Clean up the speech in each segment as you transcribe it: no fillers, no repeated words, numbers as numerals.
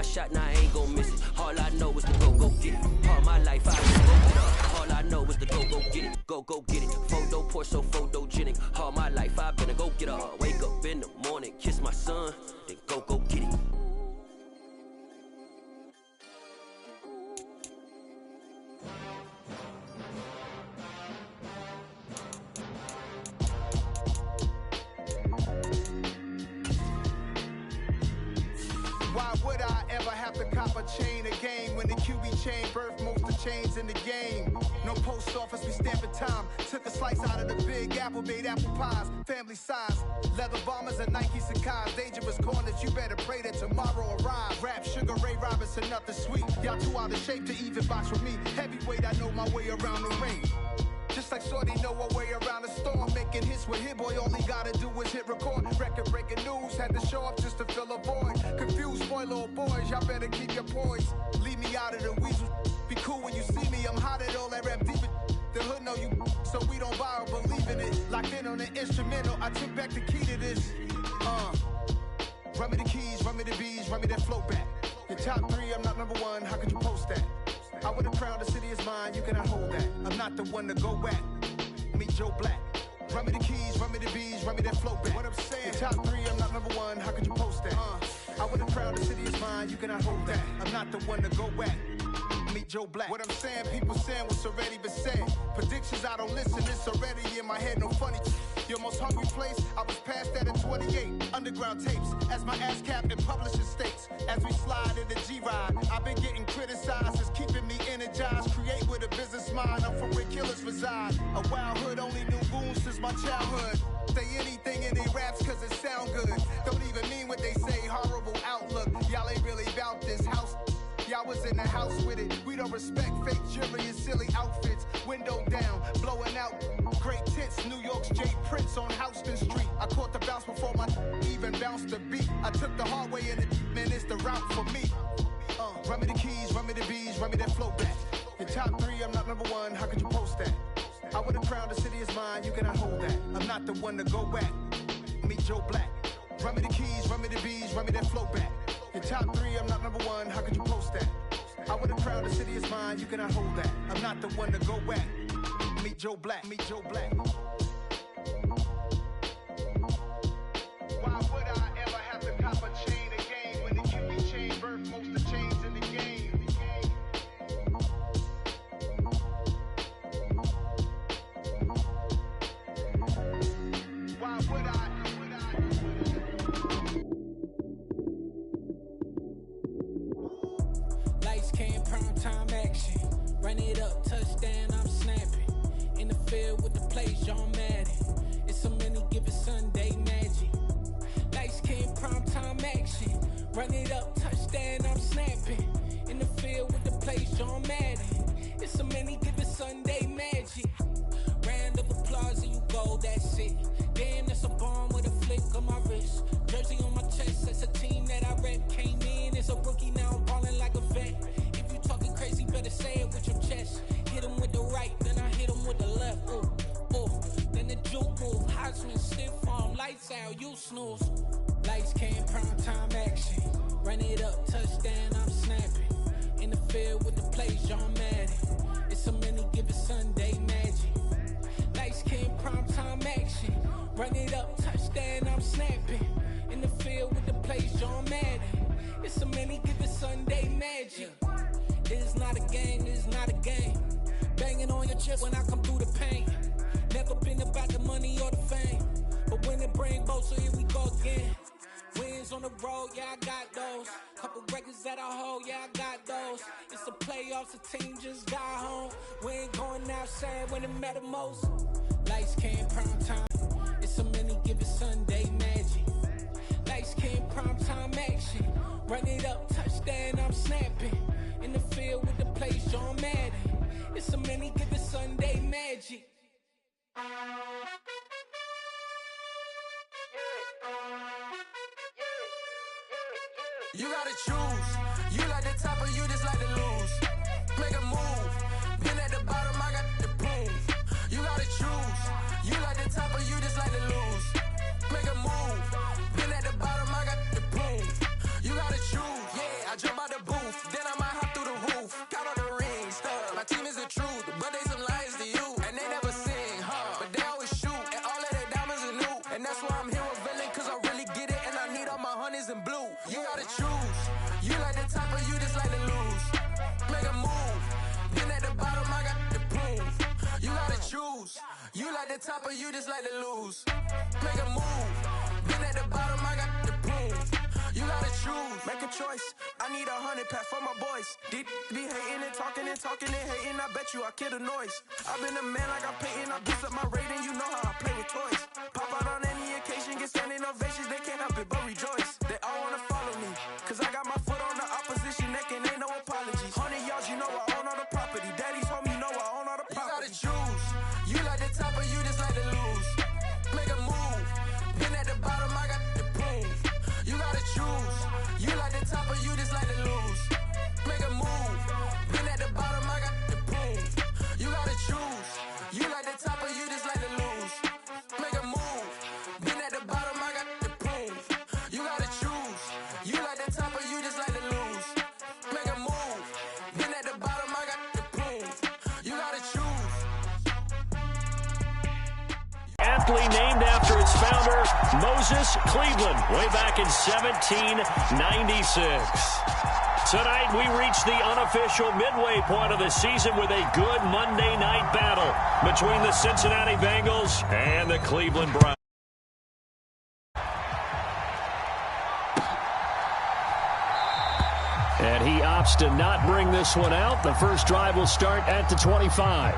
my shot, now I ain't gon' miss it. All I know is to go get it. All my life I just go get it. All I know is to go get it. Go get it. Photo poor, so photogenic. All my life I been a go get it. Wake up in the morning, kiss my son, then go get it. Why would I ever have to cop a chain again when the QB chain birthed most of chains in the game? No post office, we stamping time. Took a slice out of the big apple, made apple pies, family size. Leather bombers and Nike Sacai's. Dangerous corners, you better pray that tomorrow arrives. Rap, Sugar Ray Robinson, nothing sweet. Y'all too out of shape to even box with me. Heavyweight, I know my way around the ring. Just like Shorty know her way around the storm. Making hits with Hit Boy, all he gotta do is hit record. Record breaking news, had to show up just to fill a void. Confused, spoiled little boys, y'all better keep your poise. Leave me out of the weasel. Be cool when you see me, I'm hot at all that rap deep. The hood know you, so we don't borrow, believe in it. Locked in on the instrumental, I took back the key to this. Run me the keys, run me the bees, run me that flow back. Your top three, I'm not number one, how could you post that? I would have crowned the city is mine, you cannot hold that. I'm not the one to go back. Meet Joe Black. Run me the keys, run me the bees, run me that flow back. What I'm saying, top three, I'm not number one, how could you post that? I would have crowned the city is mine, you cannot hold that. I'm not the one to go back. Meet Joe Black. What I'm saying, people saying what's already been said. Predictions, I don't listen, it's already in my head, no funny. Your most hungry place, I was past that at 28. Underground tapes, as my ass capped in publishing states. As we slide in the G-Ride, I've been getting criticized, it's keeping me energized. Create with a business mind, I'm from where killers reside. A wild hood, only knew goons since my childhood. Say anything in they raps cause it sound good. Don't even mean what they say, horrible outlook. Y'all ain't really about this house. Y'all was in the house with it. We don't respect fake jewelry and silly outfits. Window down, blowing out. Great tits, New York's J. Prince on Houston Street. I caught the bounce before my even bounced the beat. I took the hard way in it, man, it's the route for me. Run me the keys, run me the bees, run me that flow back. Your top three, I'm not number one, how could you post that? I would have crowned the city is mine, you cannot hold that. I'm not the one to go back. Meet Joe Black. Run me the keys, run me the bees, run me that flow back. Your top three, I'm not number one, how could you post that? I would have crowned the city is mine, you cannot hold that. I'm not the one to go back. Meet Joe Black, meet Joe Black. Why would I ever have to cop a chain again when the QB chain birthed most of chains in the game? Why would I? Lights came, prime time action. Run it up, touchdown, I'm snapping. In the field with the plays, John Madden. It's a many given Sunday magic. Lights came, prime time action. Run it up, touchdown, I'm snapping. In the field with the plays, John Madden. It's a many given Sunday magic. Round of applause and you go, that's it. Damn, that's a bomb with a flick on my wrist. Jersey on my chest, that's a team that I rep. Came in as a rookie, now I'm ballin' like a vet. If you talking crazy, better say it with your chest. Hit him with the right, then I hit him with the left. Ooh, ooh. Then the juke move, Heisman, stiff arm, lights out, you snooze. Lights came, prime time action. Run it up, touchdown, I'm snapping. In the field with the plays, John Madden. It's a many given Sunday magic. Lights came, prime time action. Run it up, touchdown, I'm snapping. In the field with the plays, John Madden. It's a many given Sunday magic. It is not a game, it is not a game. Banging on your chest when I come through the pain. Never been about the money or the fame. But when it bring both, so here we go again. Wins on the road, yeah, I got those. Couple records that I hold, yeah, I got those. It's the playoffs, the team just got home. We ain't going outside when it matter most. Lights came, prime time. It's a many given Sunday magic. Lights came, prime time action. Run it up, touchdown, I'm snapping. In the field with the plays, John Madden. It's a many given Sunday magic. You gotta choose. You like the top or you just like to lose. Make a move. Been at the bottom, I got the proof. You gotta choose. You like the top or you just like to lose. Make a move. Been at the bottom, I got the proof. You gotta choose. Yeah, I jump You like the top or you just like to lose? Make a move. Been at the bottom, I got the proof. You gotta choose. Make a choice. I need 100 pack for my boys. Deep be hating and talking and hating. I bet you I kill the noise. I've been a man like I'm Peyton. I boost up my rating. You know how I play with toys. Pop out on any occasion, get standing ovations. They can't help it but rejoice. They all wanna follow me, cause I got my foot on the opposition neck and ain't no apologies. 100 yards, you know I own all the property. Daddy's home, you know I own all the property. You gotta choose. You like the top or you just like to lose? Make a move. Been at the bottom, I got the proof. You gotta choose. You like the top or you just like to lose? Make a move. Been at the bottom, I got the proof. You gotta choose. You like the top or you just like to lose? Make a move. Been at the bottom, I got the proof. You gotta choose. You like the top or you just like to lose? Make a move. Been at the bottom, I got the proof. You gotta choose. Aptly named after its founder, Moses Cleveland, way back in 1796. Tonight, we reach the unofficial midway point of the season with a good Monday night battle between the Cincinnati Bengals and the Cleveland Browns. And he opts to not bring this one out. The first drive will start at the 25.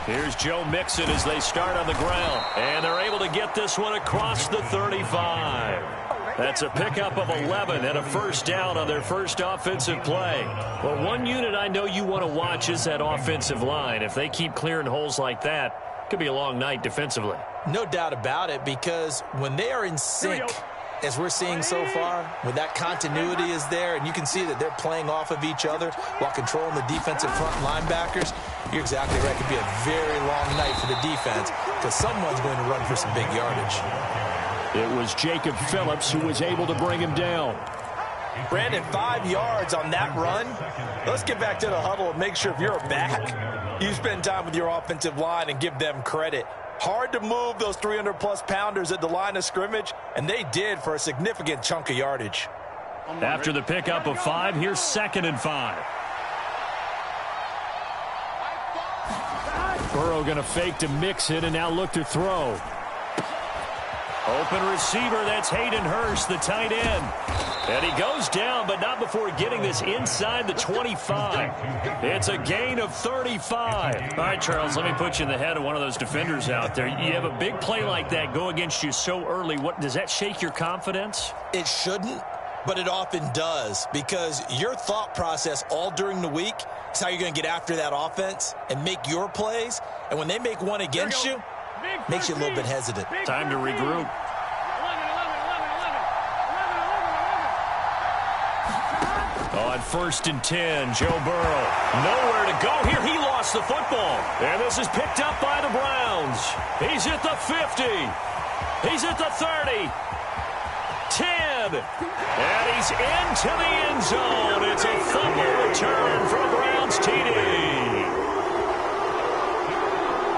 Here's Joe Mixon as they start on the ground. And they're able to get this one across the 35. That's a pickup of 11 and a first down on their first offensive play. Well, one unit I know you want to watch is that offensive line. If they keep clearing holes like that, it could be a long night defensively. No doubt about it, because when they are in sync, as we're seeing so far, when that continuity is there and you can see that they're playing off of each other while controlling the defensive front linebackers, you're exactly right. It could be a very long night for the defense because someone's going to run for some big yardage. It was Jacob Phillips who was able to bring him down. Brandon, 5 yards on that run. Let's get back to the huddle and make sure if you're a back, you spend time with your offensive line and give them credit. Hard to move those 300-plus pounders at the line of scrimmage, and they did for a significant chunk of yardage. After the pickup of 5, here's 2nd and 5. Burrow going to fake to Mixon and now look to throw. Open receiver, that's Hayden Hurst, the tight end. And he goes down, but not before getting this inside the 25. It's a gain of 35. All right, Charles, let me put you in the head of one of those defenders out there. You have a big play like that go against you so early. Does that shake your confidence? It shouldn't, but it often does, because your thought process all during the week is how you're going to get after that offense and make your plays. And when they make one against you, makes you a little bit hesitant. Time to regroup. On 1st and 10, Joe Burrow. Nowhere to go here. He lost the football. And this is picked up by the Browns. He's at the 50. He's at the 30. 10. And he's into the end zone. It's a fumble return for a Browns TD.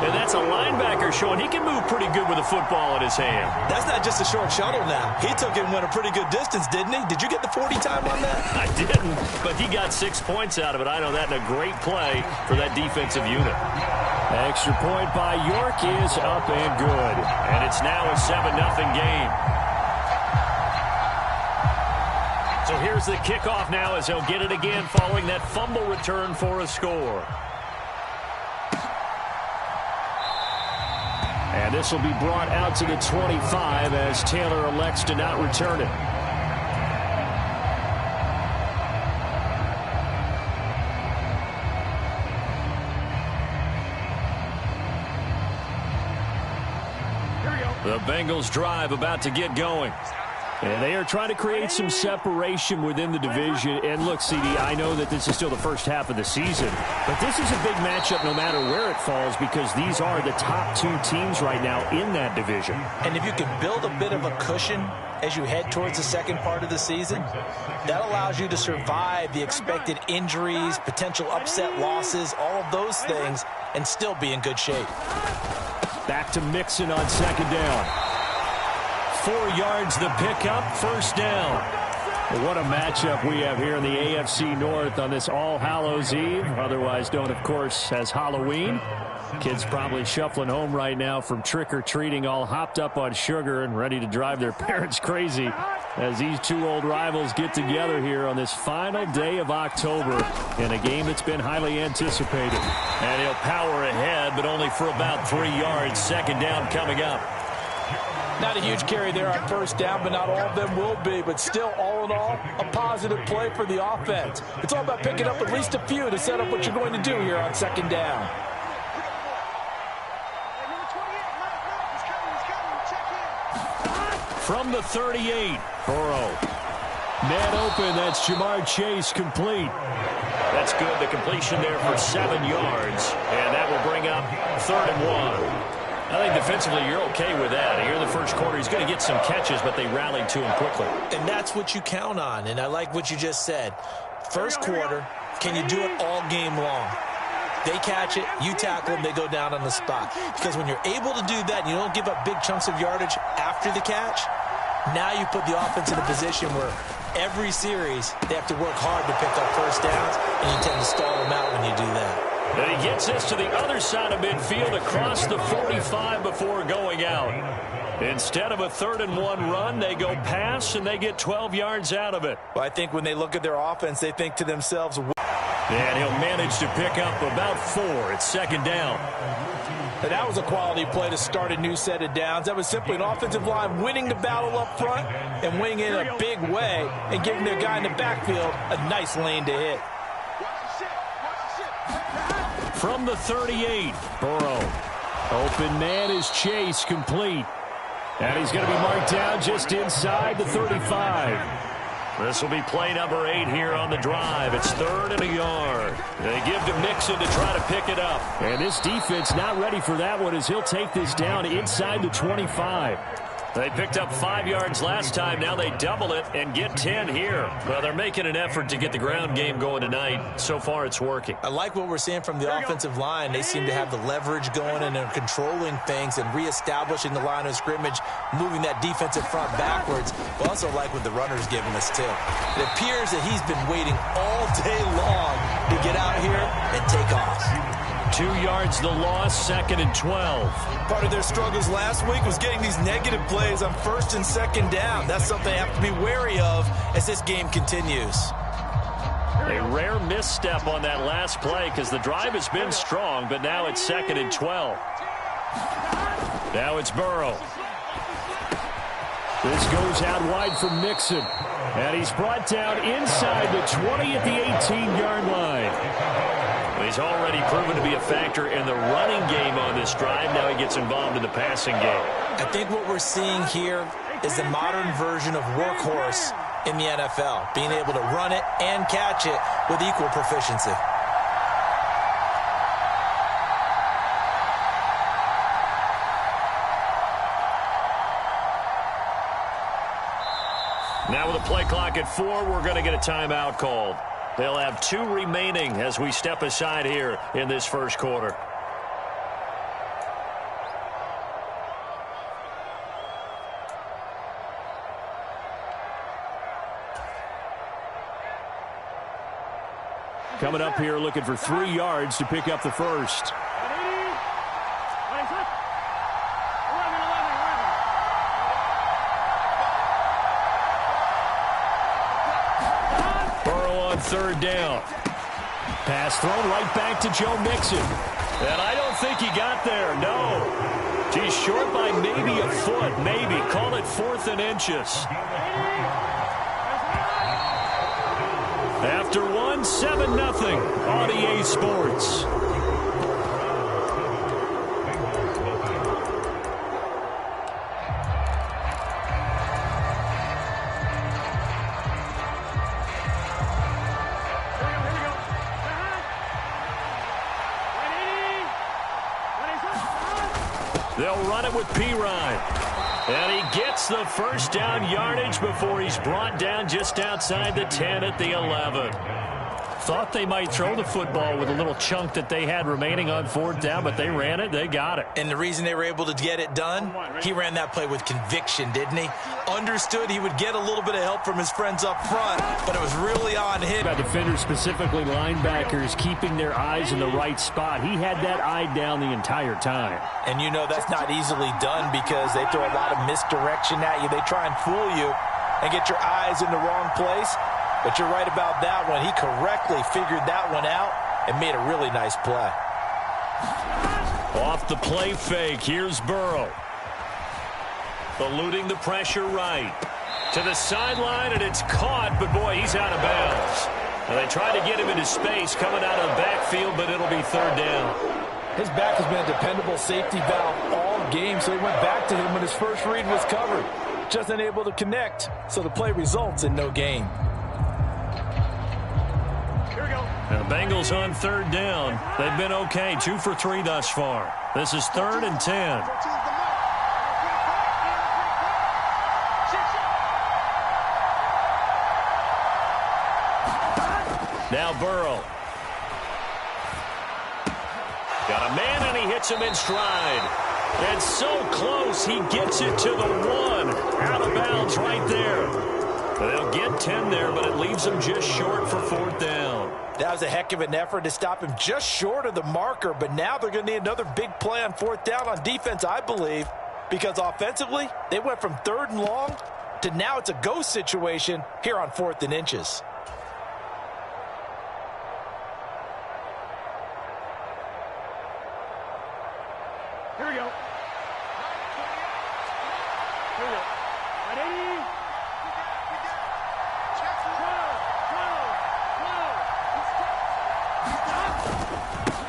And that's a linebacker showing he can move pretty good with a football in his hand. That's not just a short shuttle now. He took it and went a pretty good distance, didn't he? Did you get the 40 time on that? I didn't, but he got 6 points out of it. I know that, and a great play for that defensive unit. Extra point by York is up and good. And it's now a 7-0 game. So here's the kickoff now as they'll get it again following that fumble return for a score. And this will be brought out to the 25 as Taylor elects to not return it. The Bengals drive about to get going. And they are trying to create some separation within the division. And look, CD, I know that this is still the first half of the season, but this is a big matchup no matter where it falls because these are the top two teams right now in that division. And if you can build a bit of a cushion as you head towards the second part of the season, that allows you to survive the expected injuries, potential upset losses, all of those things, and still be in good shape. Back to Mixon on second down. 4 yards the pickup, first down. What a matchup we have here in the AFC North on this All Hallows Eve, otherwise known, of course, as Halloween. Kids probably shuffling home right now from trick-or-treating, all hopped up on sugar and ready to drive their parents crazy as these two old rivals get together here on this final day of October in a game that's been highly anticipated. And he'll power ahead, but only for about 3 yards. Second down coming up. Not a huge carry there on first down, but not all of them will be. But still, all in all, a positive play for the offense. It's all about picking up at least a few to set up what you're going to do here on second down. From the 38, Burrow. Man open, that's Jamar Chase complete. That's good, the completion there for 7 yards. And that will bring up 3rd and 1. I think defensively you're okay with that. Here in the first quarter, he's going to get some catches, but they rallied to him quickly. And that's what you count on, and I like what you just said. First quarter, can you do it all game long? They catch it, you tackle them, they go down on the spot. Because when you're able to do that and you don't give up big chunks of yardage after the catch, now you put the offense in a position where every series they have to work hard to pick up first downs, and you tend to stall them out when you do that. And he gets this to the other side of midfield across the 45 before going out. Instead of a 3rd and 1 run, they go pass, and they get 12 yards out of it. Well, I think when they look at their offense, they think to themselves, and he'll manage to pick up about 4. It's second down. And that was a quality play to start a new set of downs. That was simply an offensive line winning the battle up front and winning it in a big way and giving their guy in the backfield a nice lane to hit. From the 38, Burrow. Open man is Chase, complete. And he's going to be marked down just inside the 35. This will be play number 8 here on the drive. It's 3rd and a yard. They give to Mixon to try to pick it up. And this defense not ready for that one as he'll take this down inside the 25. They picked up 5 yards last time. Now they double it and get 10 here. Well, they're making an effort to get the ground game going tonight. So far, it's working. I like what we're seeing from the offensive line. They seem to have the leverage going and they're controlling things and reestablishing the line of scrimmage, moving that defensive front backwards. But also like what the runner's giving us, too. It appears that he's been waiting all day long to get out here and take off. 2 yards the loss, 2nd and 12. Part of their struggles last week was getting these negative plays on 1st and 2nd down. That's something they have to be wary of as this game continues. A rare misstep on that last play because the drive has been strong, but now it's 2nd and 12. Now it's Burrow. This goes out wide for Mixon. And he's brought down inside the 20 at the 18-yard line. He's already proven to be a factor in the running game on this drive. Now he gets involved in the passing game. I think what we're seeing here is the modern version of workhorse in the NFL, being able to run it and catch it with equal proficiency. Now with a play clock at 4, we're going to get a timeout called. They'll have 2 remaining as we step aside here in this first quarter. Coming up here looking for 3 yards to pick up the first. Third down. Pass thrown right back to Joe Mixon. And I don't think he got there, no. He's short by maybe a foot, maybe. Call it 4th and inches. After 1, 7-0 on EA Sports. They'll run it with Pirine. And he gets the first down yardage before he's brought down just outside the 10 at the 11. Thought they might throw the football with a little chunk that they had remaining on 4th down, but they ran it. They got it. And the reason they were able to get it done, he ran that play with conviction, didn't he? Understood he would get a little bit of help from his friends up front, but it was really on him. Defenders, specifically linebackers, keeping their eyes in the right spot. He had that eye down the entire time. And you know that's not easily done because they throw a lot of misdirection at you. They try and fool you and get your eyes in the wrong place. But you're right about that one. He correctly figured that one out and made a really nice play. Off the play fake, here's Burrow. Eluding the pressure right. To the sideline, and it's caught, but boy, he's out of bounds. And they tried to get him into space coming out of the backfield, but it'll be 3rd down. His back has been a dependable safety valve all game, so he went back to him when his first read was covered. Just unable to connect, so the play results in no gain. And the Bengals on 3rd down. They've been okay, 2 for 3 thus far. This is 3rd and 10. Now Burrow. Got a man, and he hits him in stride. And so close, he gets it to the 1. Out of bounds right there. They'll get 10 there, but it leaves them just short for 4th down. That was a heck of an effort to stop him just short of the marker, but now they're going to need another big play on 4th down on defense, I believe, because offensively, they went from 3rd and long to now it's a go situation here on 4th and inches. Here we go. Here we go. Ready?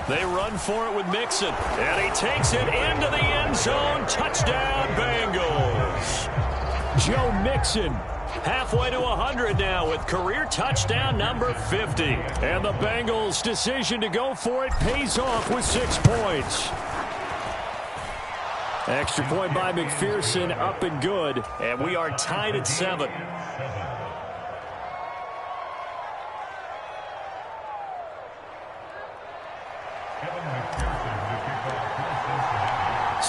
They run for it with Mixon, and he takes it into the end zone. Touchdown, Bengals. Joe Mixon, halfway to 100 now with career touchdown number 50. And the Bengals' decision to go for it pays off with 6 points. Extra point by McPherson, up and good, and we are tied at 7.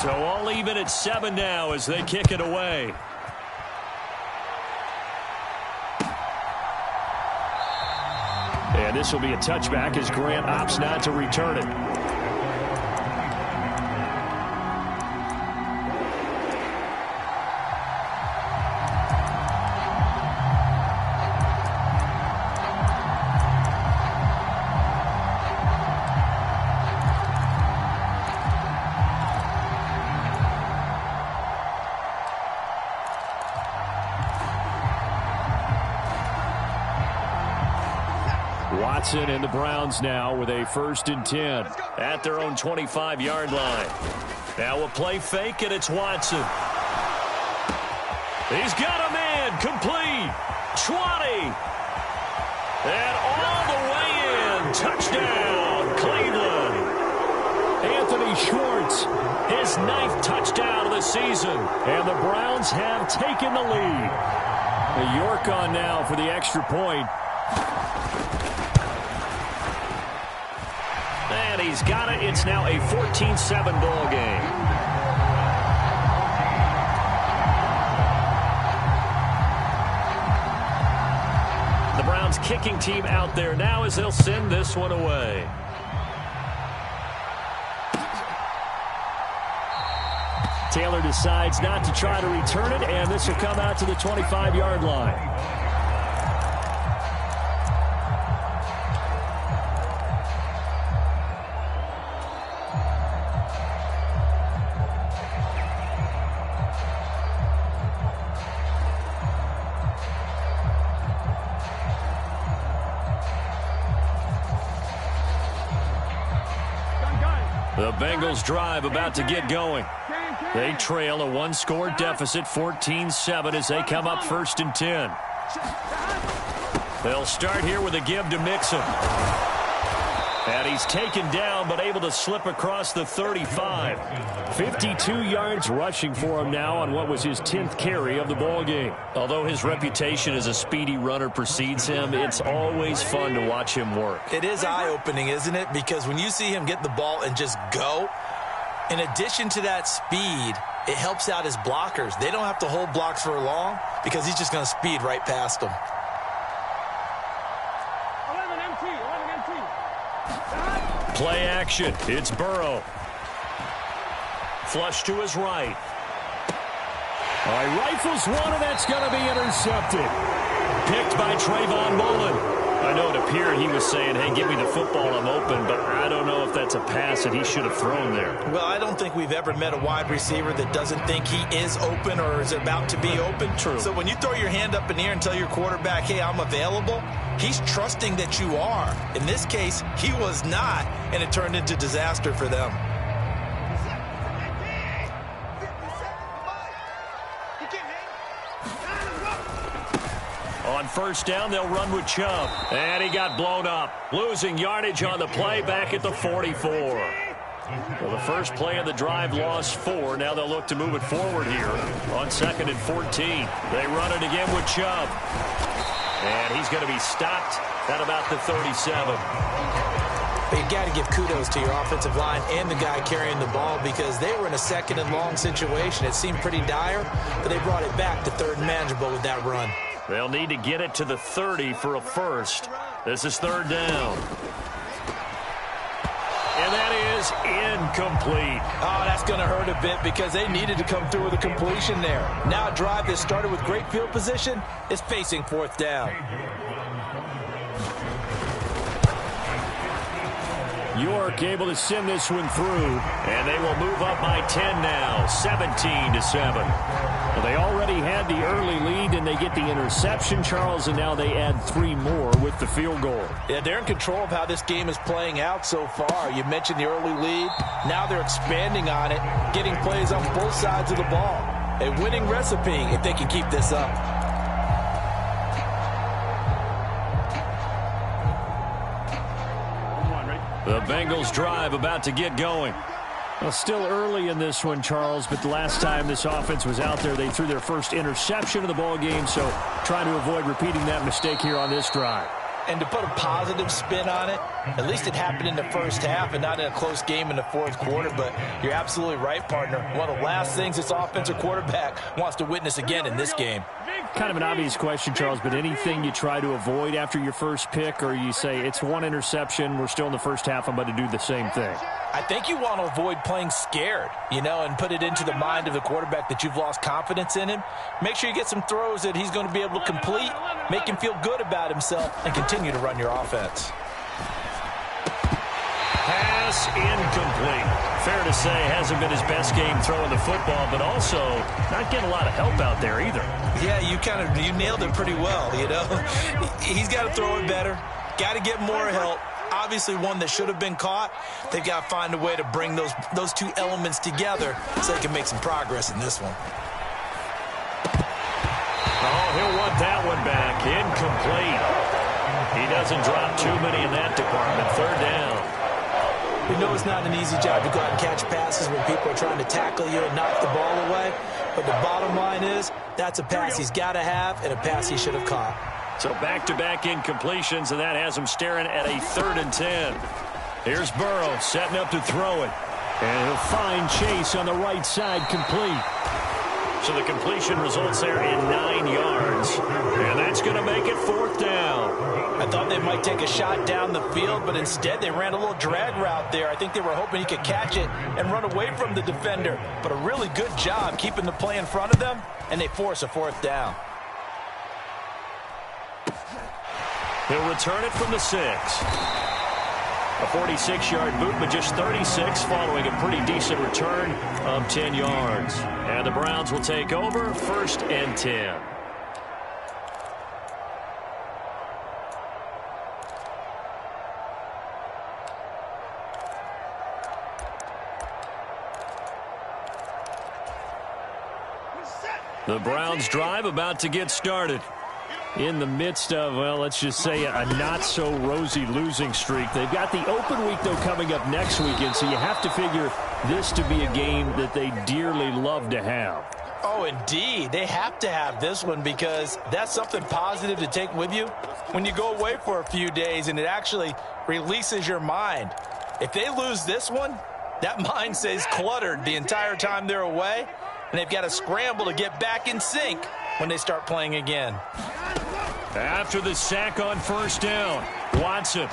So all even at 7 now as they kick it away. And this will be a touchback as Grant opts not to return it. Watson and the Browns now with a 1st and 10 at their own 25-yard line. Now a play fake, and it's Watson. He's got a man, complete, 20, and all the way in, touchdown, Cleveland. Anthony Schwartz, his 9th touchdown of the season, and the Browns have taken the lead. York on now for the extra point. And he's got it. It's now a 14-7 ball game. The Browns kicking team out there now as they'll send this one away. Taylor decides not to try to return it, and this will come out to the 25-yard line. The Bengals drive about to get going. They trail a 1-score deficit, 14-7, as they come up 1st and 10. They'll start here with a give to Mixon. And And he's taken down, but able to slip across the 35. 52 yards rushing for him now on what was his 10th carry of the ball game. Although his reputation as a speedy runner precedes him, it's always fun to watch him work. It is eye-opening, isn't it? Because when you see him get the ball and just go, in addition to that speed, it helps out his blockers. They don't have to hold blocks for long because he's just going to speed right past them. 11 MT. Play action. It's Burrow. Flush to his right. All right, rifles one, and that's going to be intercepted. Picked by Trayvon Mullen. I know it appeared he was saying, hey, give me the football, I'm open, but I don't know if that's a pass that he should have thrown there. Well, I don't think we've ever met a wide receiver that doesn't think he is open or is about to be open. True. So when you throw your hand up in the air and tell your quarterback, hey, I'm available, he's trusting that you are. In this case, he was not, and it turned into disaster for them. On first down, they'll run with Chubb. And he got blown up. Losing yardage on the play back at the 44. Well, the first play of the drive lost 4. Now they'll look to move it forward here on 2nd and 14. They run it again with Chubb. And he's going to be stopped at about the 37. But you got to give kudos to your offensive line and the guy carrying the ball because they were in a 2nd and long situation. It seemed pretty dire, but they brought it back to 3rd and manageable with that run. They'll need to get it to the 30 for a first. This is 3rd down. And that is incomplete. Oh, that's going to hurt a bit because they needed to come through with a completion there. Now a drive that started with great field position is facing 4th down. York able to send this one through, and they will move up by 10 now, 17-7. Well, they already had the early lead, and they get the interception, Charles, and now they add 3 more with the field goal. Yeah, they're in control of how this game is playing out so far. You mentioned the early lead. Now they're expanding on it, getting plays on both sides of the ball. A winning recipe if they can keep this up. The Bengals drive about to get going. Well, still early in this one, Charles, but the last time this offense was out there, they threw their first interception of the ball game, so trying to avoid repeating that mistake here on this drive. And to put a positive spin on it, at least it happened in the first half and not in a close game in the 4th quarter, but you're absolutely right, partner. One of the last things this offensive quarterback wants to witness again in this game. Kind of an obvious question, Charles, but anything you try to avoid after your first pick, or you say it's 1 interception, we're still in the first half, I'm about to do the same thing? I think you want to avoid playing scared, and put it into the mind of the quarterback that you've lost confidence in him. Make sure you get some throws that he's going to be able to complete, make him feel good about himself, and continue to run your offense. Pass incomplete. Fair to say, hasn't been his best game throwing the football, but also not getting a lot of help out there either. Yeah, you nailed it pretty well, He's got to throw it better, got to get more help. Obviously one that should have been caught. They've got to find a way to bring those 2 elements together so they can make some progress in this one. Oh, he'll want that one back. Incomplete. He doesn't drop too many in that department. 3rd down. We know it's not an easy job to go out and catch passes when people are trying to tackle you and knock the ball away. But the bottom line is that's a pass he's got to have and a pass he should have caught. So back-to-back incompletions, and that has him staring at a 3rd and 10. Here's Burrow setting up to throw it. And he'll find Chase on the right side complete. So the completion results there in 9 yards. And that's going to make it 4th down. I thought they might take a shot down the field, but instead they ran a little drag route there. I think they were hoping he could catch it and run away from the defender. But a really good job keeping the play in front of them, and they force a 4th down. He'll return it from the 6. A 46-yard boot, but just 36 following a pretty decent return of 10 yards. And the Browns will take over 1st and 10. The Browns drive about to get started. in the midst of, well, let's just say a not-so-rosy losing streak. They've got the open week, though, coming up next weekend, so you have to figure this to be a game that they dearly love to have. Oh, indeed. They have to have this one because that's something positive to take with you when you go away for a few days, and it actually releases your mind. If they lose this one, that mind stays cluttered the entire time they're away, and they've got to scramble to get back in sync when they start playing again. After the sack on first down, Watson.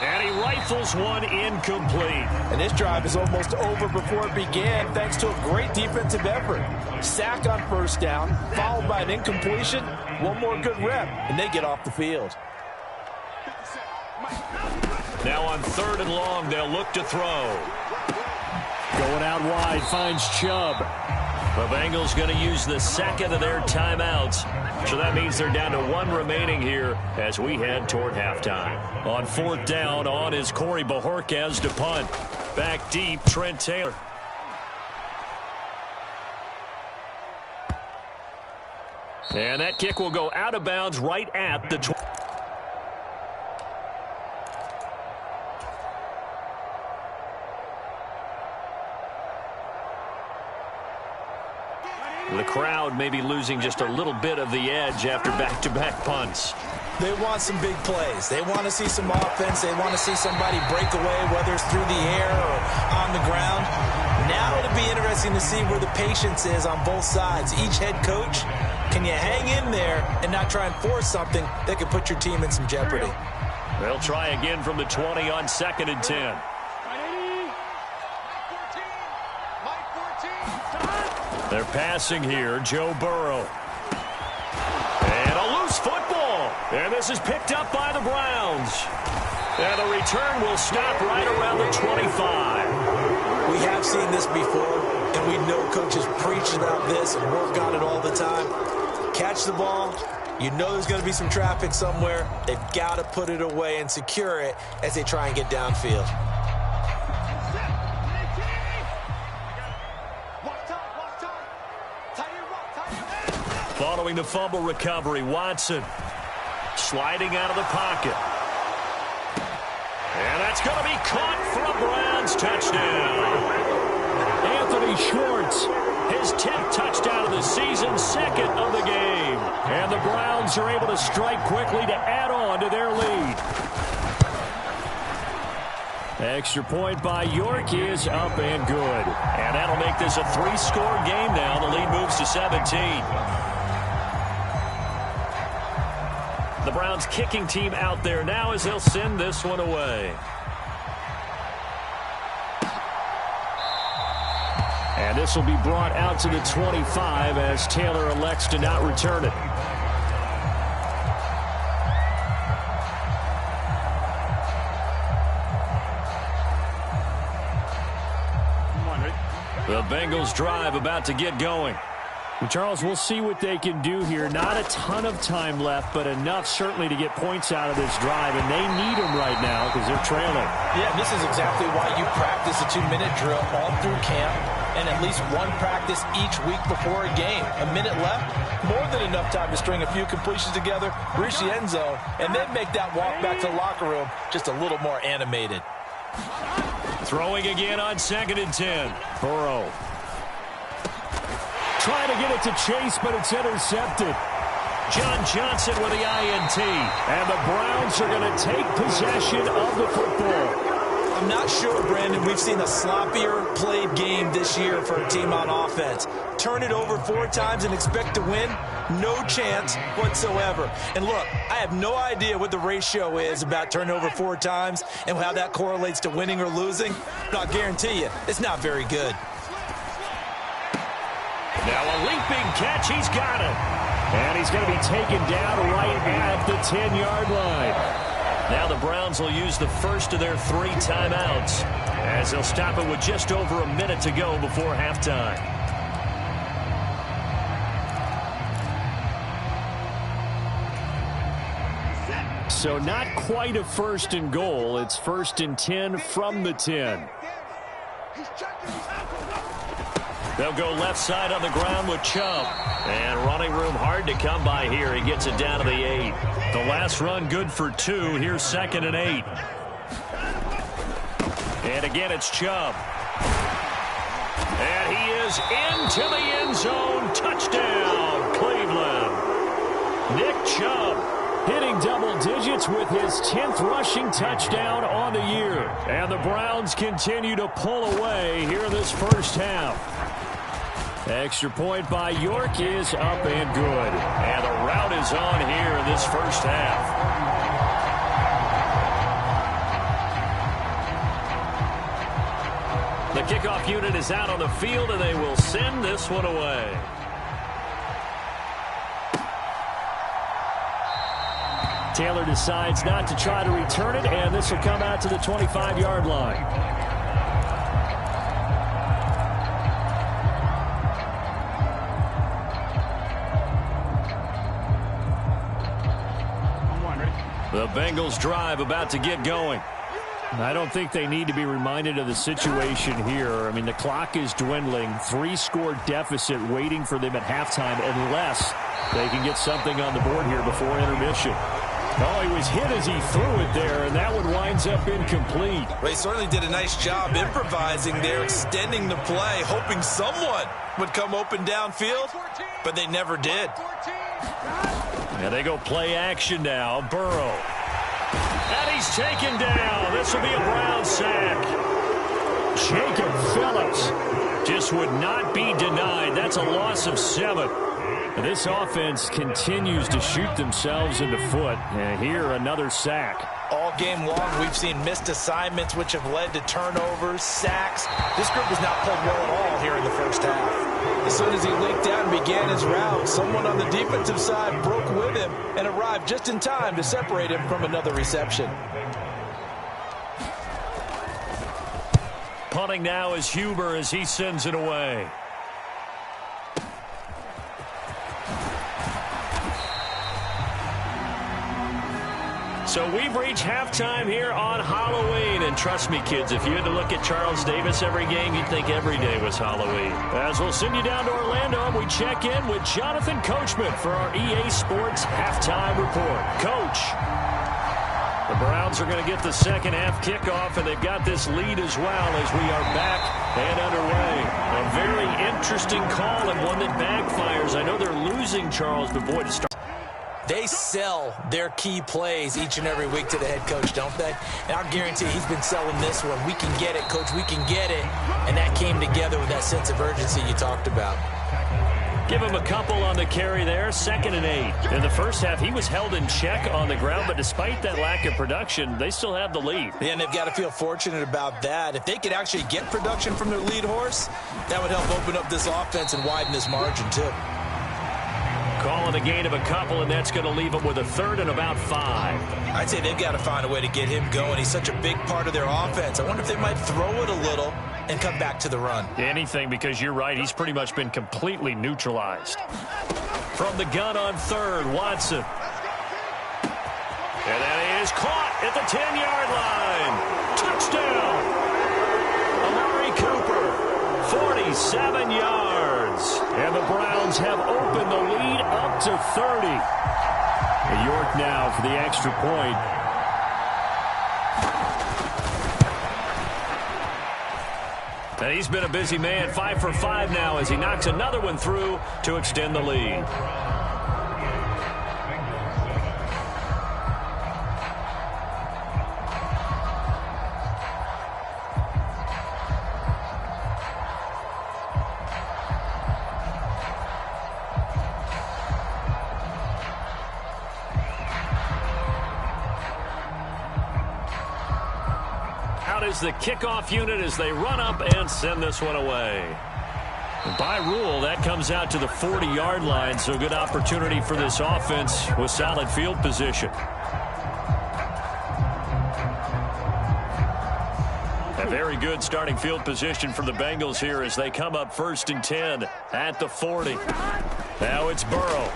And he rifles one incomplete. And this drive is almost over before it began thanks to a great defensive effort. Sack on first down, followed by an incompletion. One more good rep, and they get off the field. Now on 3rd and long, they'll look to throw. Going out wide, finds Chubb. The Bengals going to use the second of their timeouts. So that means they're down to 1 remaining here as we head toward halftime. On 4th down, on is Corey Bojorquez to punt. Back deep, Trent Taylor. And that kick will go out of bounds right at the 20. The crowd may be losing just a little bit of the edge after back-to-back punts. They want some big plays. They want to see some offense. They want to see somebody break away, whether it's through the air or on the ground. Now it'll be interesting to see where the patience is on both sides. Each head coach, can you hang in there and not try and force something that could put your team in some jeopardy? They'll try again from the 20 on 2nd and 10. They're passing here, Joe Burrow. And a loose football. And this is picked up by the Browns. And the return will stop right around the 25. We have seen this before, and we know coaches preach about this and work on it all the time. Catch the ball. You know there's going to be some traffic somewhere. They've got to put it away and secure it as they try and get downfield. Following the fumble recovery, Watson sliding out of the pocket. And that's going to be caught for a Browns touchdown. Anthony Schwartz, his 10th touchdown of the season, 2nd of the game. And the Browns are able to strike quickly to add on to their lead. Extra point by York is up and good. And that'll make this a 3-score game now. The lead moves to 17. The Browns kicking team out there now as they'll send this one away. And this will be brought out to the 25 as Taylor elects to not return it. The Bengals drive about to get going. Well, Charles, we'll see what they can do here. Not a ton of time left, but enough certainly to get points out of this drive, and they need them right now because they're trailing. Yeah, this is exactly why you practice a 2-minute drill all through camp and at least one practice each week before a game. A minute left, more than enough time to string a few completions together, reach the end zone, and then make that walk back to the locker room just a little more animated. Throwing again on 2nd and 10. Burrow. Trying to get it to Chase, but it's intercepted. John Johnson with the INT. And the Browns are going to take possession of the football. I'm not sure, Brandon, we've seen a sloppier played game this year for a team on offense. Turn it over 4 times and expect to win? No chance whatsoever. And look, I have no idea what the ratio is about turnover 4 times and how that correlates to winning or losing. But I'll guarantee you, it's not very good. Now a leaping catch, he's got it. And he's going to be taken down right at the 10-yard line. Now the Browns will use the first of their 3 timeouts as they'll stop it with just over a minute to go before halftime. So not quite a 1st and goal. It's 1st and 10 from the 10. They'll go left side on the ground with Chubb. And running room hard to come by here. He gets it down to the 8. The last run good for 2. Here's 2nd and 8. And again, it's Chubb. And he is into the end zone. Touchdown, Cleveland. Nick Chubb hitting double digits with his 10th rushing touchdown on the year. And the Browns continue to pull away here in this first half. Extra point by York is up and good. And the rout is on here in this first half. The kickoff unit is out on the field, and they will send this one away. Taylor decides not to try to return it, and this will come out to the 25-yard line. The Bengals drive about to get going. I don't think they need to be reminded of the situation here. I mean, the clock is dwindling. 3-score deficit waiting for them at halftime unless they can get something on the board here before intermission. Oh, he was hit as he threw it there, and that one winds up incomplete. They certainly did a nice job improvising there, extending the play, hoping someone would come open downfield, but they never did. And they go play action now. Burrow. And he's taken down. This will be a Brown sack. Jacob Phillips just would not be denied. That's a loss of 7. This offense continues to shoot themselves in the foot. And here, another sack. All game long, we've seen missed assignments, which have led to turnovers, sacks. This group has not played well at all here in the first half. As soon as he leaked out and began his route, someone on the defensive side broke with him and arrived just in time to separate him from another reception. Punting now is Huber as he sends it away. So we've reached halftime here on Halloween. And trust me, kids, if you had to look at Charles Davis every game, you'd think every day was Halloween. As we'll send you down to Orlando, and we check in with Jonathan Coachman for our EA Sports Halftime Report. Coach, the Browns are going to get the second half kickoff, and they've got this lead as well as we are back and underway. A very interesting call and one that backfires. I know they're losing Charles, but boy, to start. They sell their key plays each and every week to the head coach, don't they? And I guarantee he's been selling this one. We can get it, coach. We can get it. And that came together with that sense of urgency you talked about. Give him a couple on the carry there. 2nd and 8. In the first half, he was held in check on the ground, but despite that lack of production, they still have the lead. Yeah, and they've got to feel fortunate about that. If they could actually get production from their lead horse, that would help open up this offense and widen this margin, too. Calling a gain of a couple, and that's going to leave them with a 3rd and about 5. I'd say they've got to find a way to get him going. He's such a big part of their offense. I wonder if they might throw it a little and come back to the run. Anything, because you're right. He's pretty much been completely neutralized. From the gun on 3rd, Watson. And that is caught at the 10-yard line. Touchdown. Amari Cooper, 47 yards. And the Browns have opened the lead up to 30. York now for the extra point. And he's been a busy man, 5 for 5 now as he knocks another one through to extend the lead. Is the kickoff unit as they run up and send this one away. By rule, that comes out to the 40-yard line, so good opportunity for this offense with solid field position. A very good starting field position for the Bengals here as they come up 1st and 10 at the 40. Now it's Burrow.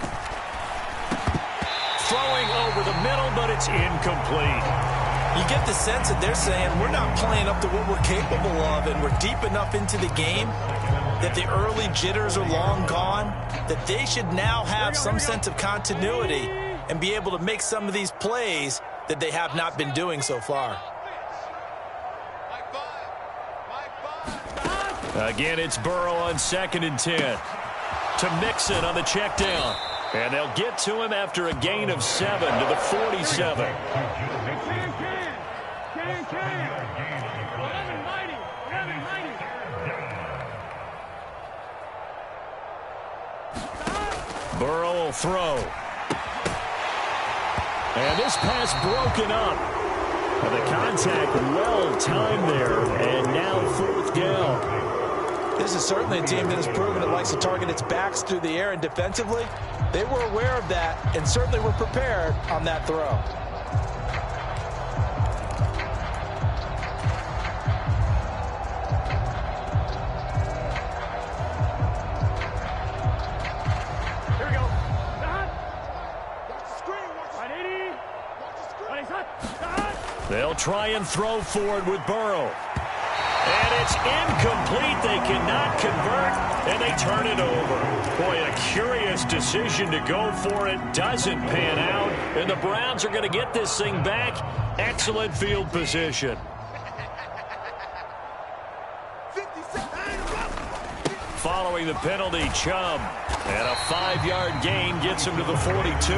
Throwing over the middle, but it's incomplete. You get the sense that they're saying we're not playing up to what we're capable of, and we're deep enough into the game that the early jitters are long gone, that they should now have some sense of continuity and be able to make some of these plays that they have not been doing so far. Again, it's Burrow on 2nd and 10. To Mixon on the check down. And they'll get to him after a gain of 7 to the 47. Burrow will throw. And this pass broken up. And the contact well timed there. And now 4th down. This is certainly a team that has proven it likes to target its backs through the air, and defensively, they were aware of that and certainly were prepared on that throw. Here we go. Watch the screen. Watch the screen. They'll try and throw forward with Burrow. And it's incomplete. They cannot convert, and they turn it over. Boy, a curious decision to go for it. Doesn't pan out, and the Browns are going to get this thing back. Excellent field position. Following the penalty, Chubb. And a 5-yard gain gets him to the 42.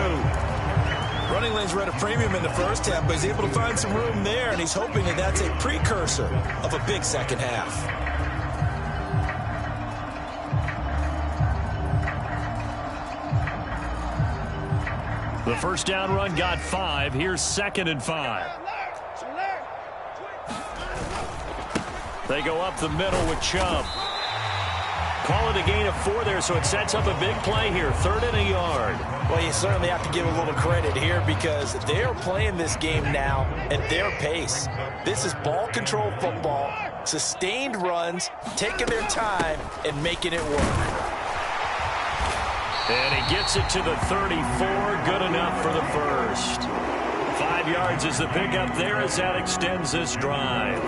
Running lanes were at a premium in the first half, but he's able to find some room there, and he's hoping that that's a precursor of a big second half. The first down run got 5. Here's 2nd and 5. They go up the middle with Chubb. Call it a gain of 4 there, so it sets up a big play here. 3rd and a yard. Well, you certainly have to give a little credit here because they're playing this game now at their pace. This is ball control football, sustained runs, taking their time and making it work. And he gets it to the 34. Good enough for the first. 5 yards is the pickup there as that extends this drive.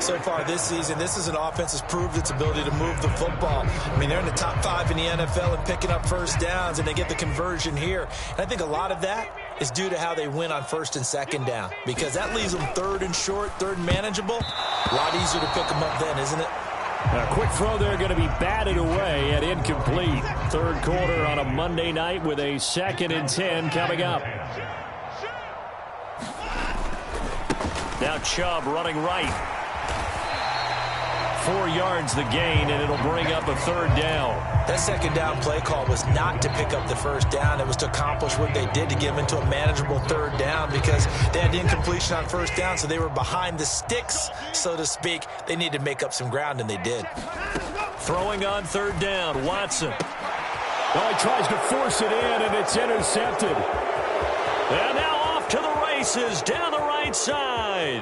So far this season, this is an offense that's proved its ability to move the football. I mean, they're in the top 5 in the NFL and picking up first downs, and they get the conversion here. And I think a lot of that is due to how they win on 1st and 2nd down, because that leaves them 3rd and short, 3rd and manageable. A lot easier to pick them up then, isn't it? A quick throw there going to be batted away at incomplete. 3rd quarter on a Monday night with a 2nd and 10 coming up. Now Chubb running right. 4 yards the gain, and it'll bring up a 3rd down. That 2nd down play call was not to pick up the 1st down. It was to accomplish what they did to get them into a manageable 3rd down because they had the incompletion on 1st down, so they were behind the sticks, so to speak. They needed to make up some ground, and they did. Throwing on 3rd down, Watson. Well, he tries to force it in, and it's intercepted. And now off to the races down the right side.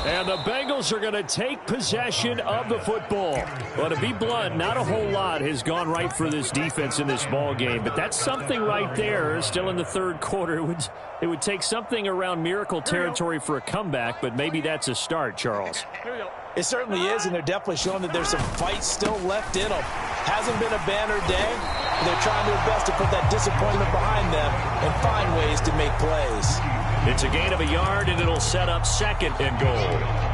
And the Bengals are going to take possession of the football. Well, to be blunt, not a whole lot has gone right for this defense in this ball game, but that's something right there. Still in the 3rd quarter, it would take something around miracle territory for a comeback, but maybe that's a start, Charles. It certainly is, and they're definitely showing that there's some fight still left in them. Hasn't been a banner day. They're trying their best to put that disappointment behind them and find ways to make plays. It's a gain of a yard, and it'll set up 2nd and goal.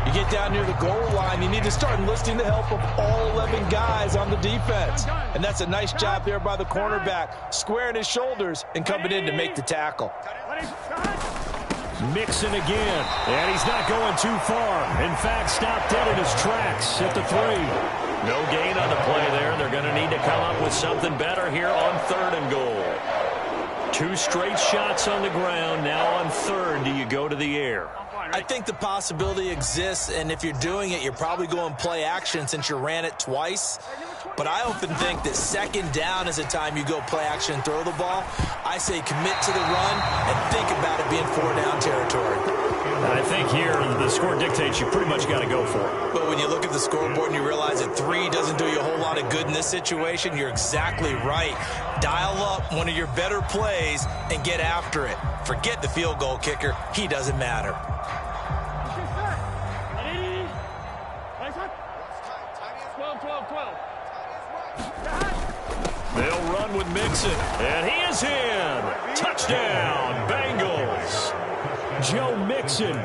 You get down near the goal line, you need to start enlisting the help of all 11 guys on the defense. And that's a nice job there by the cornerback, squaring his shoulders and coming in to make the tackle. Mixon again, and he's not going too far. In fact, stopped dead in his tracks at the 3. No gain on the play there. They're going to need to come up with something better here on 3rd and goal. 2 straight shots on the ground. Now on 3rd, do you go to the air? I think the possibility exists, and if you're doing it, you're probably going play action since you ran it twice. But I often think that 2nd down is a time you go play action and throw the ball. I say commit to the run and think about it being 4-down territory. I think here the score dictates you pretty much got to go for it. But when you look at the scoreboard and you realize that 3 doesn't do you a whole lot of good in this situation, you're exactly right. Dial up one of your better plays and get after it. Forget the field goal kicker. He doesn't matter. They'll run with Mixon, and he is in. Touchdown, Bengals. Joe Mixon,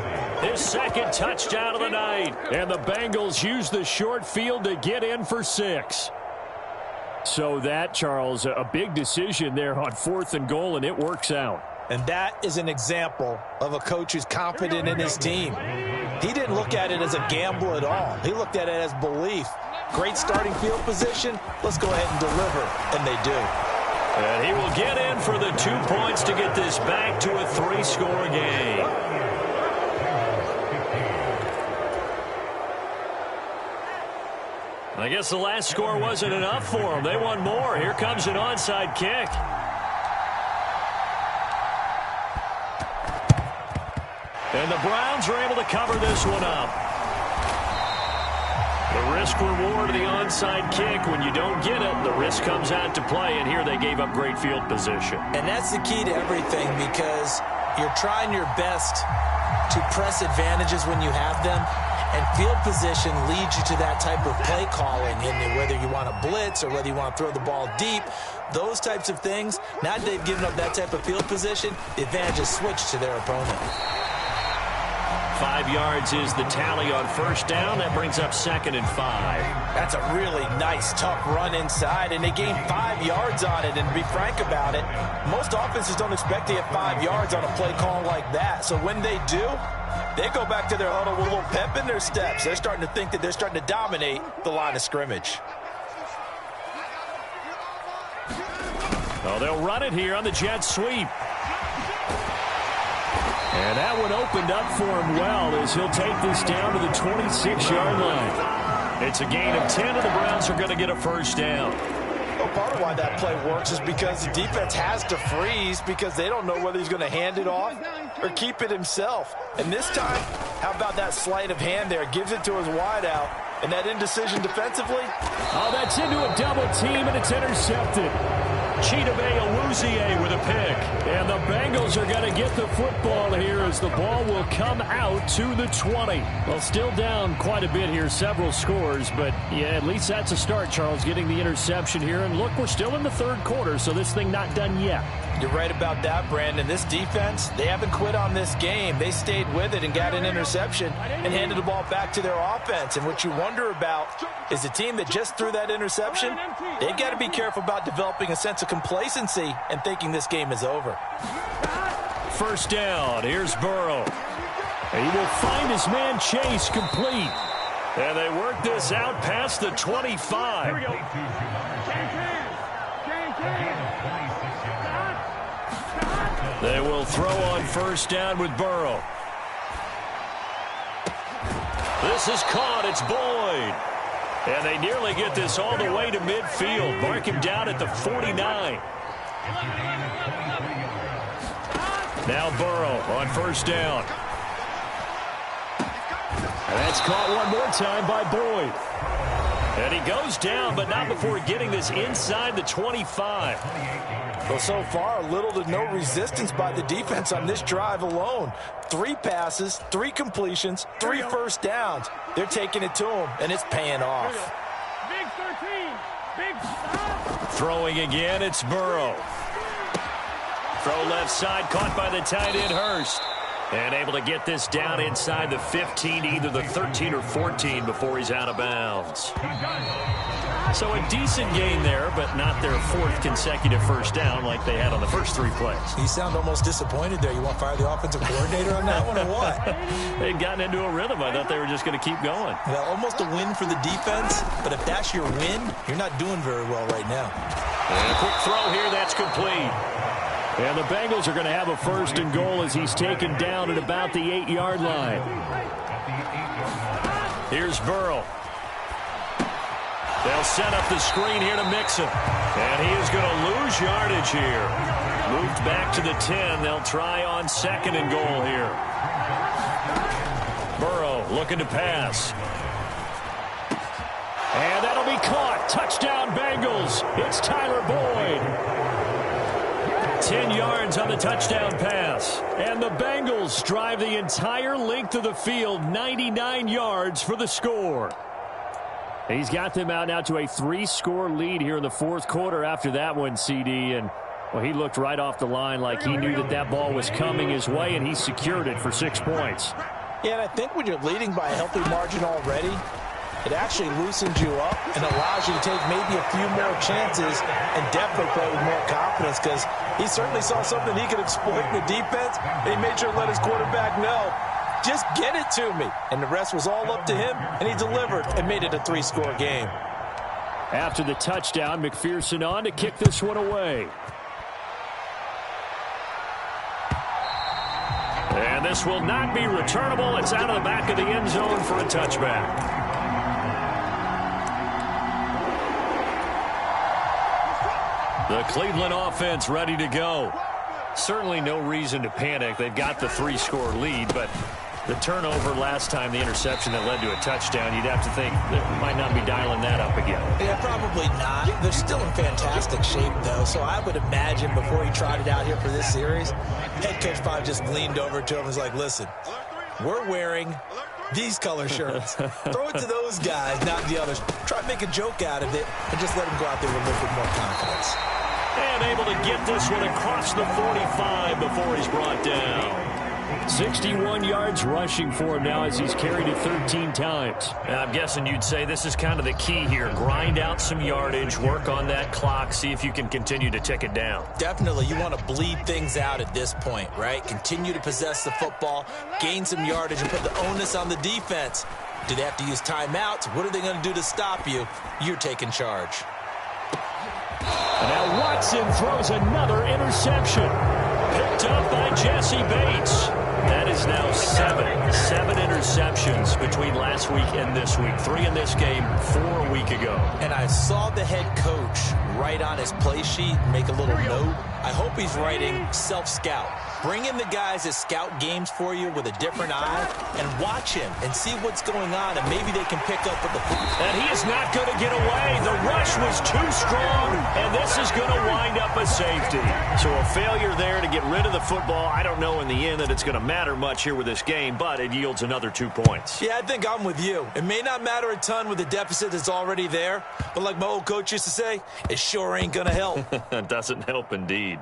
his second touchdown of the night. And the Bengals use the short field to get in for 6. So that, Charles, a big decision there on 4th and goal, and it works out. And that is an example of a coach who's confident in his team. He didn't look at it as a gamble at all. He looked at it as belief. Great starting field position. Let's go ahead and deliver. And they do. And he will get in for the 2 points to get this back to a 3-score game. I guess the last score wasn't enough for them. They want more. Here comes an onside kick. And the Browns are able to cover this one up. The risk-reward of the onside kick, when you don't get it, the risk comes out to play, and here they gave up great field position. And that's the key to everything, because you're trying your best to press advantages when you have them, and field position leads you to that type of play calling, and whether you want to blitz or whether you want to throw the ball deep, those types of things. Now that they've given up that type of field position, the advantage is switched to their opponent. 5 yards is the tally on first down. That brings up 2nd and 5. That's a really nice, tough run inside, and they gained 5 yards on it. And to be frank about it, most offenses don't expect to get 5 yards on a play call like that. So when they do, they go back to their huddle with a little pep in their steps. They're starting to think that they're starting to dominate the line of scrimmage. Oh, they'll run it here on the jet sweep. And that one opened up for him well as he'll take this down to the 26-yard line. It's a gain of 10, and the Browns are going to get a first down. Well, part of why that play works is because the defense has to freeze because they don't know whether he's going to hand it off or keep it himself. And this time, how about that sleight of hand there? Gives it to his wideout. And that indecision defensively. Oh, that's into a double team, and it's intercepted. Chidobe Awuzie with a pick. And the Bengals are going to get the football here as the ball will come out to the 20. Well, still down quite a bit here, several scores, but yeah, at least that's a start, Charles, getting the interception here. And look, we're still in the 3rd quarter, so this thing not done yet. You're right about that, Brandon. This defense, they haven't quit on this game. They stayed with it and got an interception and handed the ball back to their offense. And what you wonder about is the team that just threw that interception, they've got to be careful about developing a sense of complacency and thinking this game is over. First down. Here's Burrow. He will find his man Chase complete. And they work this out past the 25. Here we go. They will throw on first down with Burrow. This is caught. It's Boyd. And they nearly get this all the way to midfield. Mark him down at the 49. Now Burrow on first down. And that's caught one more time by Boyd. And he goes down, but not before getting this inside the 25. Well, so far, little to no resistance by the defense on this drive alone. 3 passes, 3 completions, 3 first downs. They're taking it to him, and it's paying off. Big 13. Big stop. Throwing again, it's Burrow. Throw left side, caught by the tight end Hurst. And able to get this down inside the 15, either the 13 or 14 before he's out of bounds. So a decent gain there, but not their 4th consecutive first down like they had on the first 3 plays. You sound almost disappointed there. You want to fire the offensive coordinator on that one or what? They'd gotten into a rhythm. I thought they were just going to keep going. Well, almost a win for the defense, but if that's your win, you're not doing very well right now. And a quick throw here, that's complete. And the Bengals are going to have a first and goal as he's taken down at about the 8-yard line. Here's Burrow. They'll set up the screen here to Mixon. And he is going to lose yardage here. Moved back to the 10. They'll try on 2nd and goal here. Burrow looking to pass. And that'll be caught. Touchdown Bengals. It's Tyler Boyd. 10 yards on the touchdown pass. And the Bengals drive the entire length of the field, 99 yards for the score. He's got them out now to a 3-score lead here in the fourth quarter after that one, CD. And, well, he looked right off the line like he knew that that ball was coming his way, and he secured it for 6 points. Yeah, and I think when you're leading by a healthy margin already, it actually loosens you up and allows you to take maybe a few more chances and definitely play with more confidence, because he certainly saw something he could exploit in the defense, and he made sure to let his quarterback know, just get it to me. And the rest was all up to him, and he delivered and made it a 3-score game. After the touchdown, McPherson on to kick this one away. And this will not be returnable. It's out of the back of the end zone for a touchback. The Cleveland offense ready to go. Certainly no reason to panic. They've got the 3-score lead, but the turnover last time, the interception that led to a touchdown, you'd have to think they might not be dialing that up again. Yeah, probably not. They're still in fantastic shape, though, so I would imagine before he trotted out here for this series, head coach probably just leaned over to him and was like, listen, we're wearing these color shirts. Throw it to those guys, not the others. Try to make a joke out of it and just let them go out there with a little bit more confidence. And able to get this one across the 45 before he's brought down. 61 yards rushing for him now as he's carried it 13 times. And I'm guessing you'd say this is kind of the key here. Grind out some yardage, work on that clock, see if you can continue to tick it down. Definitely. You want to bleed things out at this point, right? Continue to possess the football, gain some yardage, and put the onus on the defense. Do they have to use timeouts? What are they going to do to stop you? You're taking charge. And now Watson throws another interception. Picked up by Jesse Bates. That is now 7 interceptions between last week and this week. 3 in this game, 4 a week ago. And I saw the head coach write on his play sheet, make a little note. I hope he's writing self-scout. Bring in the guys that scout games for you with a different eye and watch him and see what's going on, and maybe they can pick up with the football. And he is not going to get away. The rush was too strong, and this is going to wind up a safety. So a failure there to get rid of the football. I don't know in the end that it's going to matter much here with this game, but it yields another 2 points. Yeah, I think I'm with you. It may not matter a ton with the deficit that's already there, but like my old coach used to say, it sure ain't going to help. It doesn't help indeed.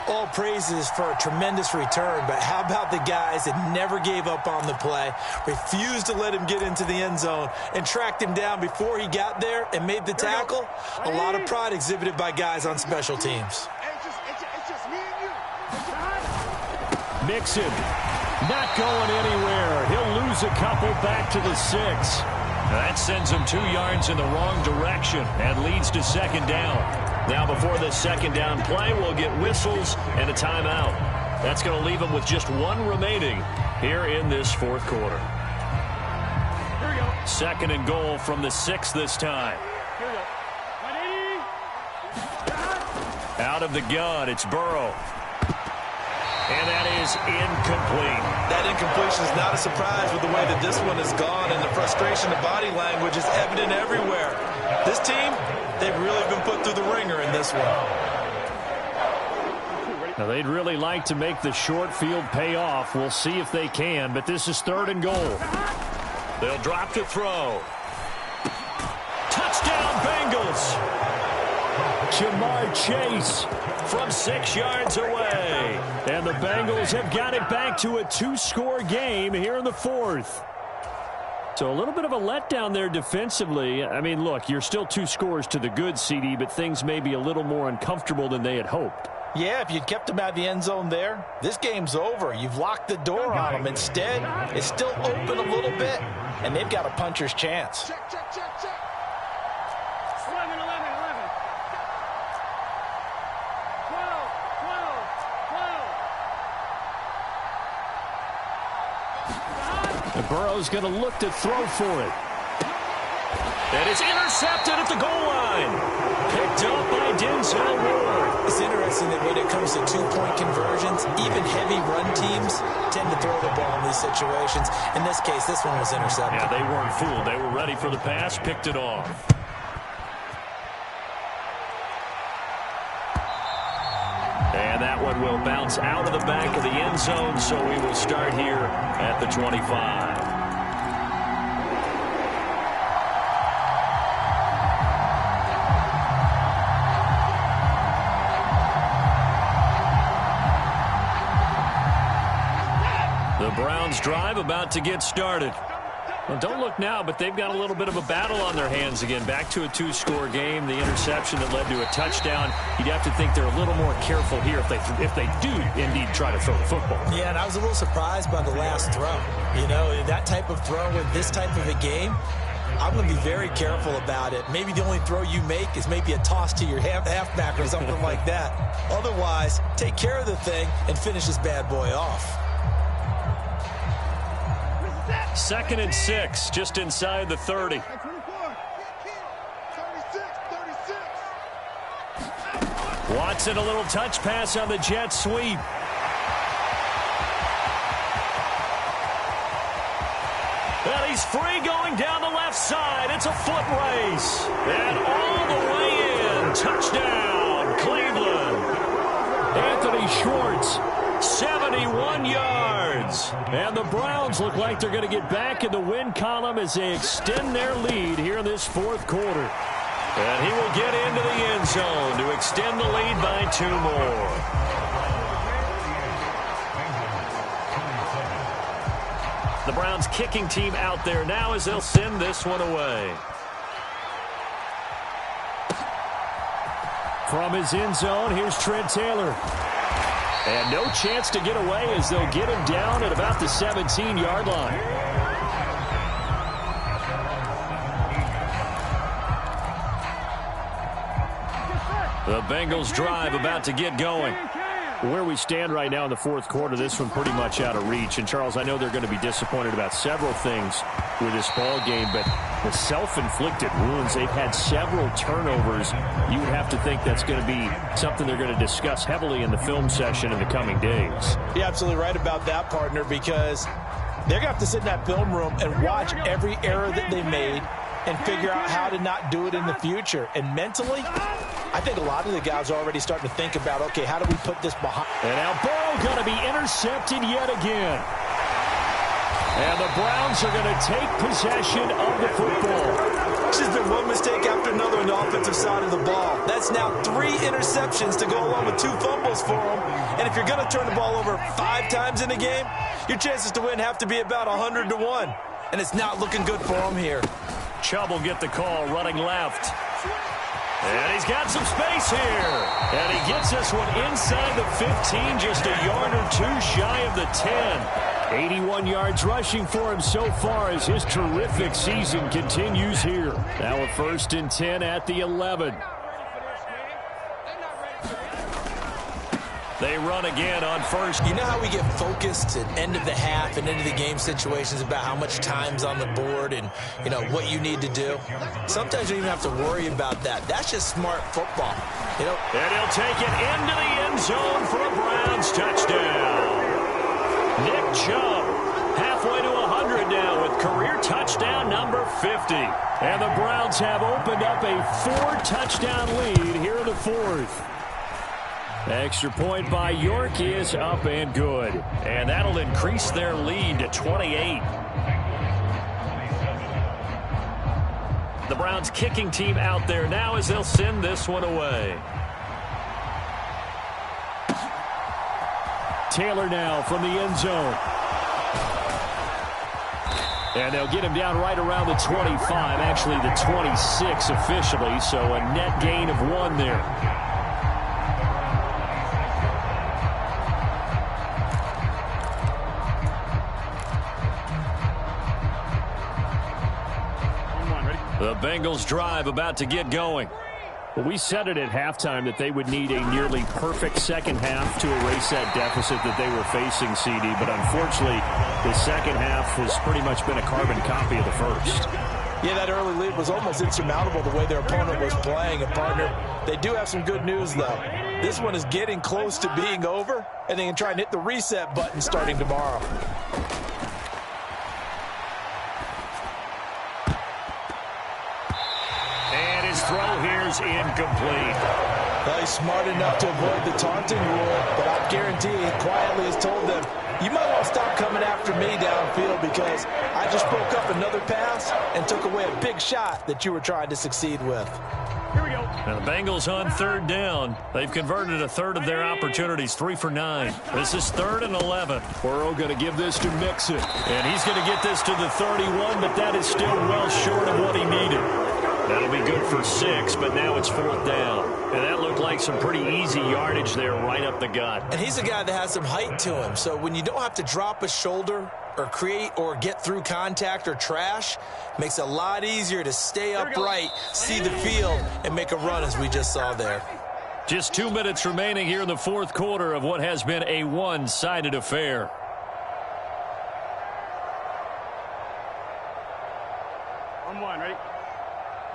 All praises for a tremendous return, but how about the guys that never gave up on the play, refused to let him get into the end zone, and tracked him down before he got there and made the tackle? A lot of pride exhibited by guys on special teams. Mixon, not going anywhere. He'll lose a couple back to the 6. That sends him 2 yards in the wrong direction and leads to second down. Now before this second down play, we'll get whistles and a timeout. That's going to leave them with just 1 remaining here in this fourth quarter. Here we go. Second and goal from the 6 this time. Here we go. 180. Out of the gun, it's Burrow. And that is incomplete. That incompletion is not a surprise with the way that this one has gone, and the frustration, the body language is evident everywhere. This team, they've really been put through the ringer in this one. Now, they'd really like to make the short field pay off. We'll see if they can, but this is 3rd and goal. They'll drop to throw. Touchdown, Bengals! Jamar Chase from 6 yards away. And the Bengals have got it back to a 2-score game here in the 4th. So a little bit of a letdown there defensively. I mean, look, you're still 2 scores to the good, CD, but things may be a little more uncomfortable than they had hoped. Yeah, if you'd kept them out of the end zone there, this game's over. You've locked the door on them. Instead, it's still open a little bit, and they've got a puncher's chance. Check. 11. 12. And Burrow's going to look to throw for it. And it's intercepted at the goal line. Picked up by Denzel Ward. It's interesting that when it comes to 2-point conversions, even heavy run teams tend to throw the ball in these situations. In this case, this one was intercepted. Yeah, they weren't fooled. They were ready for the pass, picked it off. And that one will bounce out of the back of the end zone, so we will start here at the 25. The Browns drive about to get started. Well, don't look now, but they've got a little bit of a battle on their hands again. Back to a two-score game. The interception that led to a touchdown. You'd have to think they're a little more careful here if they do indeed try to throw the football. Yeah, and I was a little surprised by the last throw. You know, that type of throw with this type of a game, I'm going to be very careful about it. Maybe the only throw you make is maybe a toss to your halfback or something like that. Otherwise, take care of the thing and finish this bad boy off. 2nd and 6, just inside the 30. Watson, a little touch pass on the jet sweep. And he's free going down the left side. It's a foot race. And all the way in. Touchdown, Cleveland. Anthony Schwartz, 71 yards. And the Browns look like they're going to get back in the win column as they extend their lead here in this fourth quarter. And he will get into the end zone to extend the lead by 2 more. The Browns kicking team out there now as they'll send this one away. From his end zone, here's Trent Taylor. And no chance to get away as they'll get him down at about the 17-yard line. The Bengals drive about to get going. Where we stand right now in the fourth quarter, this one pretty much out of reach. And, Charles, I know they're going to be disappointed about several things with this ball game, but the self-inflicted wounds, they've had several turnovers. You would have to think that's going to be something they're going to discuss heavily in the film session in the coming days. You're absolutely right about that, partner, because they're going to have to sit in that film room and watch every error that they made and figure out how to not do it in the future. And mentally, I think a lot of the guys are already starting to think about, okay, how do we put this behind? And now Burrow going to be intercepted yet again. And the Browns are going to take possession of the football. This has been one mistake after another on the offensive side of the ball. That's now 3 interceptions to go along with 2 fumbles for them. And if you're going to turn the ball over 5 times in a game, your chances to win have to be about 100 to 1. And it's not looking good for them here. Chubb will get the call running left. And he's got some space here. And he gets this one inside the 15, just a yard or 2 shy of the 10. 81 yards rushing for him so far as his terrific season continues here. Now a 1st and 10 at the 11. They run again on first. You know how we get focused at end of the half and into the game situations about how much time's on the board and, you know, what you need to do? Sometimes you don't even have to worry about that. That's just smart football. You know? And he'll take it into the end zone for a Browns touchdown. Nick Chubb halfway to 100 now with career touchdown number 50. And the Browns have opened up a 4-touchdown lead here in the fourth. Extra point by York is up and good. And that'll increase their lead to 28. The Browns kicking team out there now as they'll send this one away. Taylor now from the end zone. And they'll get him down right around the 25, actually the 26 officially, so a net gain of 1 there. The Bengals drive about to get going. Well, we said it at halftime that they would need a nearly perfect second half to erase that deficit that they were facing, CD. But unfortunately, the second half has pretty much been a carbon copy of the first. Yeah, that early lead was almost insurmountable the way their opponent was playing. And, partner, they do have some good news, though. This one is getting close to being over, and they can try and hit the reset button starting tomorrow. Throw here's incomplete. Well, he's smart enough to avoid the taunting rule, but I guarantee he quietly has told them, you might want to stop coming after me downfield because I just broke up another pass and took away a big shot that you were trying to succeed with. Here we go. Now the Bengals on third down. They've converted a third of their opportunities, 3 for 9. This is 3rd and 11. Burrow going to give this to Mixon. And he's going to get this to the 31, but that is still well short of what he needed. That'll be good for 6, but now it's 4th down. And that looked like some pretty easy yardage there right up the gut. And he's a guy that has some height to him, so when you don't have to drop a shoulder or create or get through contact or trash, makes it a lot easier to stay upright, see the field, and make a run as we just saw there. Just 2 minutes remaining here in the 4th quarter of what has been a one-sided affair. On 1, ready?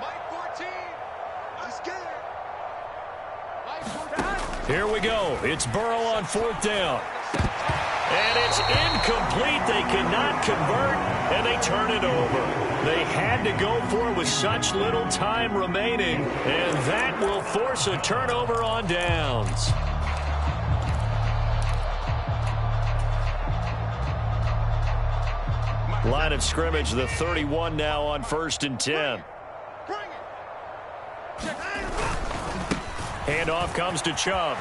Mike 14. I'm scared. Mike 14. Here we go. It's Burrow on 4th down. And it's incomplete. They cannot convert, and they turn it over. They had to go for it with such little time remaining, and that will force a turnover on downs. Line of scrimmage, the 31 now on 1st and 10. Handoff comes to Chubb.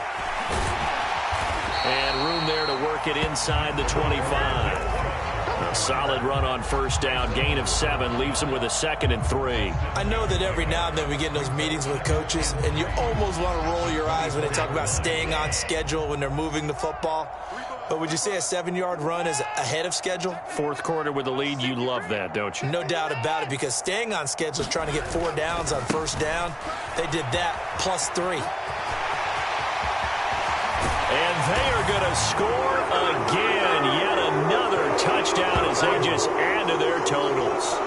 And room there to work it inside the 25. A solid run on 1st down. Gain of 7 leaves them with a 2nd and 3. I know that every now and then we get in those meetings with coaches, and you almost want to roll your eyes when they talk about staying on schedule when they're moving the football. But would you say a 7-yard run is ahead of schedule? 4th quarter with the lead. You love that, don't you? No doubt about it, because staying on schedule is trying to get 4 downs on 1st down. They did that plus 3. And they are going to score again. Yet another touchdown as they just add to their totals.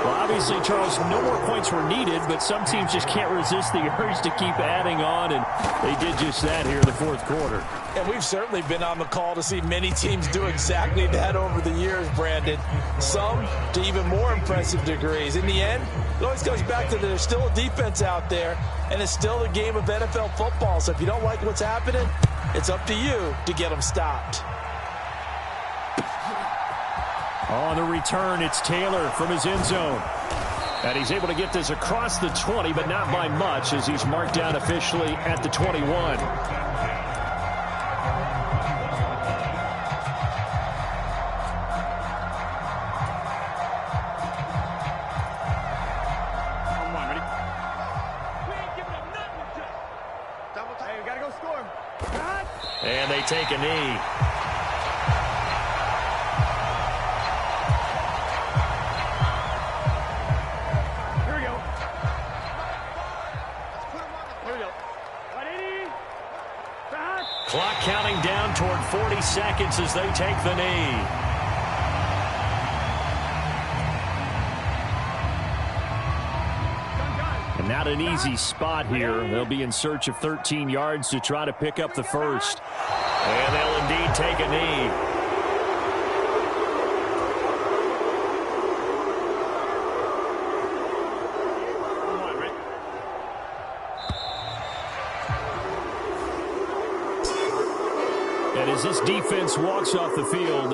Well, obviously, Charles, no more points were needed, but some teams just can't resist the urge to keep adding on, and they did just that here in the 4th quarter. And we've certainly been on the call to see many teams do exactly that over the years, Brandon. Some to even more impressive degrees. In the end, it always comes back to there's still a defense out there, and it's still a game of NFL football. So if you don't like what's happening, it's up to you to get them stopped. On the return, it's Taylor from his end zone. And he's able to get this across the 20, but not by much, as he's marked down officially at the 21. And they take a knee. Here we go. Here we go. 180. Clock counting down toward 40 seconds as they take the knee. And not an easy spot here. They'll be in search of 13 yards to try to pick up the first. And they'll indeed take a knee. And as this defense walks off the field,